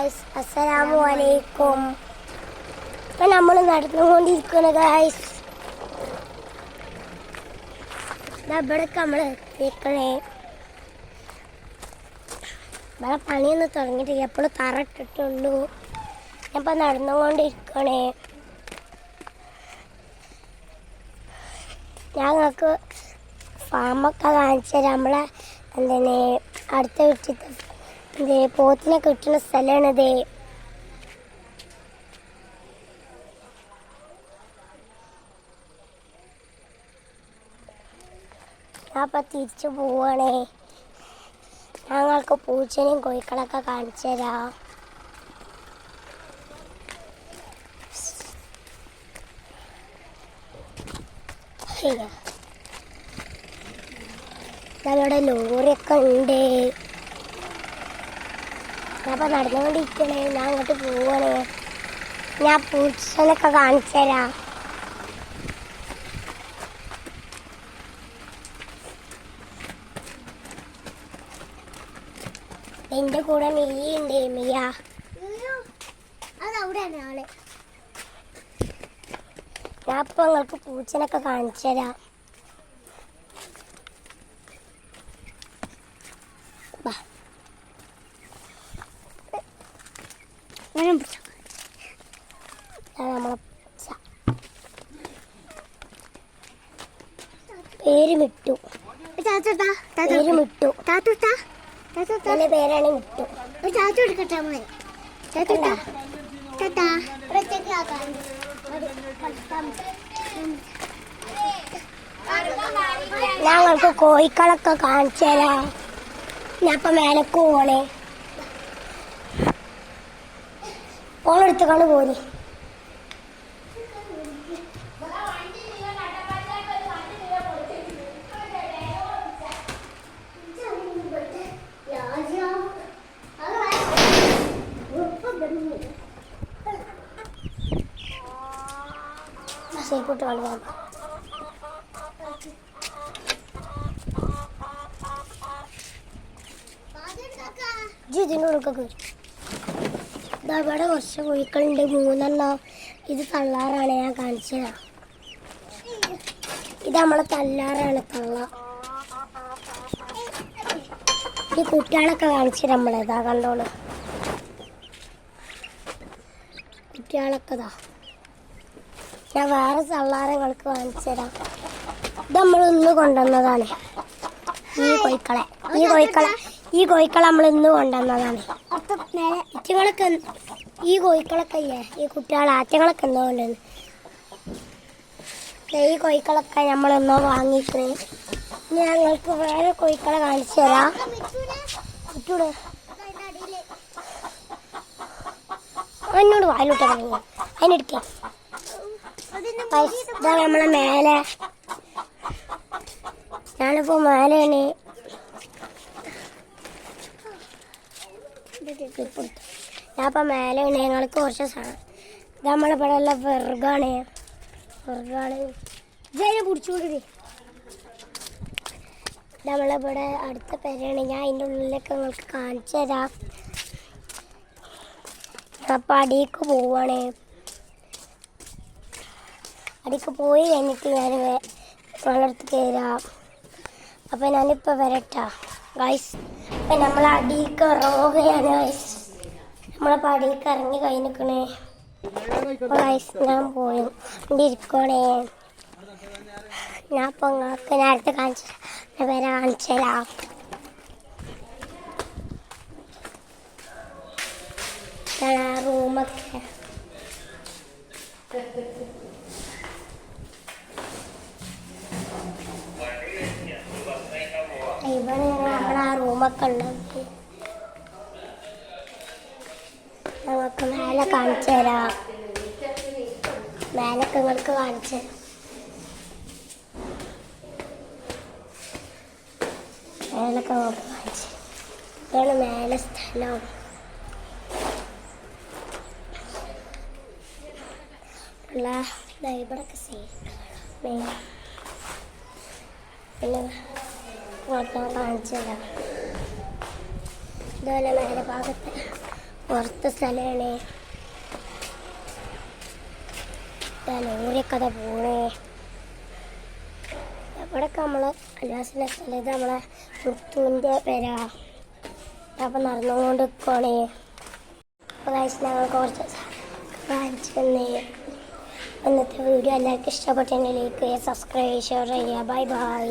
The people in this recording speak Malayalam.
ഗായ്സ്, അസ്സലാമു അലൈക്കും. ഇപ്പം നമ്മൾ നടന്നുകൊണ്ടിരിക്കുന്നു ഗായ്സ്. ഇവിടേക്ക് നമ്മൾ എത്തിക്കണേ. ഇവിടെ പണിയൊന്നും തുടങ്ങിയിട്ടില്ല, എപ്പോഴും തറ ഇട്ടിട്ടുള്ളൂ. ഞാൻ ഇപ്പം നടന്നുകൊണ്ടിരിക്കണേ. ഞങ്ങൾക്ക് ഫാമൊക്കെ കാണിച്ചു തരാം. നമ്മളെ എന്താണ് അടുത്ത വീട്ടിൽ പോത്തിനെ കിട്ടുന്ന സ്ഥലമാണിത്. ഞാൻ അപ്പം തിരിച്ചു പോവാണേ. ഞങ്ങൾക്ക് പൂച്ചനെയും കോഴിക്കളൊക്കെ കാണിച്ചു തരാം. ഞങ്ങളുടെ ലോറിയൊക്കെ ഉണ്ട്. ഞാനിപ്പോൾ നടന്നുകൊണ്ടിരിക്കണേ. ഞാൻ അങ്ങോട്ട് പോവാണേ. ഞാൻ പൂച്ചനൊക്കെ കാണിച്ചു തരാം. എൻ്റെ കൂടെ മിയ്യുണ്ട്. മിയ അതവിടെയാണ് ആള്. ഞാൻ ഇപ്പോൾ നിങ്ങൾക്ക് പൂച്ചനൊക്കെ കാണിച്ചു തരാം. നമ്മളെ പേര് മിട്ടു. പേര് മിട്ടു. എൻ്റെ പേരാണ് മിട്ടു. ചാച്ചു എടുക്കട്ടെ മോനെ. ഞങ്ങൾക്ക് കോഴിക്കളൊക്കെ കാണിച്ചു തരാം. ഞാൻ ഇപ്പം മേലക്ക് പോണേ. ഓളെടുത്തുകൊണ്ട് പോരി. ശരിക്കൂട്ട് കളി ഇതിനോടൊക്കെ കയറി. ഇവിടെ കുറച്ച് കോഴിക്കളുണ്ട്, 3 ഇത് തള്ളാറാണ്. ഞാൻ കാണിച്ചതാ. ഇത് നമ്മളെ തല്ലാറാണ്, തള്ള. ഈ കുട്ടികളൊക്കെ കാണിച്ചു നമ്മളേതാ കണ്ടോളൂ. കുട്ടികളൊക്കെ ഇതാ. ഞാൻ വേറെ തള്ളാറങ്ങൾക്ക് കാണിച്ചു തരാം. ഇത് നമ്മളിന്ന് കൊണ്ടുവന്നതാണ്. ഈ കോഴിക്കളെ നമ്മൾ ഇന്ന് കൊണ്ടുവന്നതാണ്. അറ്റങ്ങളൊക്കെ ഈ കോഴിക്കളൊക്കെ ഇല്ലേ, ഈ കുട്ടികളെ ആറ്റങ്ങളൊക്കെ എന്നോ കൊണ്ടുവന്ന്. ഈ കോഴിക്കളൊക്കെ നമ്മളെന്നോ വാങ്ങിക്കണേ. ഞങ്ങൾക്ക് വേറെ കോഴിക്കളെ കാണിച്ചു തരാം. ചുറ്റൂടെ എന്നോട് വായിലോട്ട് കളഞ്ഞു. അതിനെടുക്കേ ഇതാ നമ്മളെ മേലെ. ഞാനിപ്പോൾ മേലെയാണ്. ഞാനിപ്പോൾ മേലെയാണ്. ഞങ്ങൾക്ക് കുറച്ച് സാധനം. ഇത് നമ്മളിവിടെ ഉള്ള വെറുകാണ്. ഇതിനെ പിടിച്ചുകൊണ്ടിരി. നമ്മളിവിടെ അടുത്ത പേരാണ്. ഞാൻ അതിൻ്റെ ഉള്ളിലൊക്കെ നിങ്ങൾക്ക് കാണിച്ചു തരാം. അപ്പം അടിയിലേക്ക് പോവാണ്. അടിക്ക് പോയി കഴിഞ്ഞിട്ട് ഞാൻ നിങ്ങളടുത്ത് കയറാം. അപ്പം ഞാനിപ്പോൾ വരട്ടാ ഗൈസ്. അപ്പം നമ്മൾ അടിയിലേക്ക് ഇറങ്ങുകയാണ് ഗൈസ്. നമ്മളപ്പോൾ അടിയിലേക്ക് ഇറങ്ങി കഴിഞ്ഞിരിക്കണേ ഗൈസ്. ഞാൻ പോയിക്കൊണ്ടിരിക്കണേ. ഞാൻ ഇപ്പോൾ നിങ്ങൾക്ക് നേരത്തെ വരെ കാണിച്ചു തരാം. റൂമൊക്കെ ഇവിടെ നമ്മളാ റൂമൊക്കെ ഉണ്ടാക്കി ഞങ്ങൾക്ക് മേലെ കാണിച്ചു തരാം. മേലൊക്കെ നിങ്ങൾക്ക് കാണിച്ചു തരാം. മേലൊക്കെ നമുക്ക് കാണിച്ചു ഇതാണ് മേലെ സ്ഥലം. ഇവിടൊക്കെ പിന്നെ കാണിച്ചു തരാം. ഇതുപോലെ മേലെ ഭാഗത്ത് പുറത്തെ സ്ഥലമാണ്. ലോറിയൊക്കെ അതാ പോണേ. എവിടെയൊക്കെ നമ്മളെ അല്ലാസിൻ്റെ സ്ഥലത്ത് നമ്മളെ മുത്തുവിൻ്റെ പേര. അപ്പം നടന്നുകൊണ്ട് നിൽക്കുകയാണേ. അപ്പോൾ ഞങ്ങൾ കുറച്ച് കാണിച്ചു തന്നേ. ഇന്നത്തെ വീഡിയോ എല്ലാവർക്കും ഇഷ്ടപ്പെട്ടെങ്കിൽ ലൈക്ക് ചെയ്യുക, സബ്സ്ക്രൈബ് ചെയ്യുക, ഷെയർ ചെയ്യുക. Bye bye.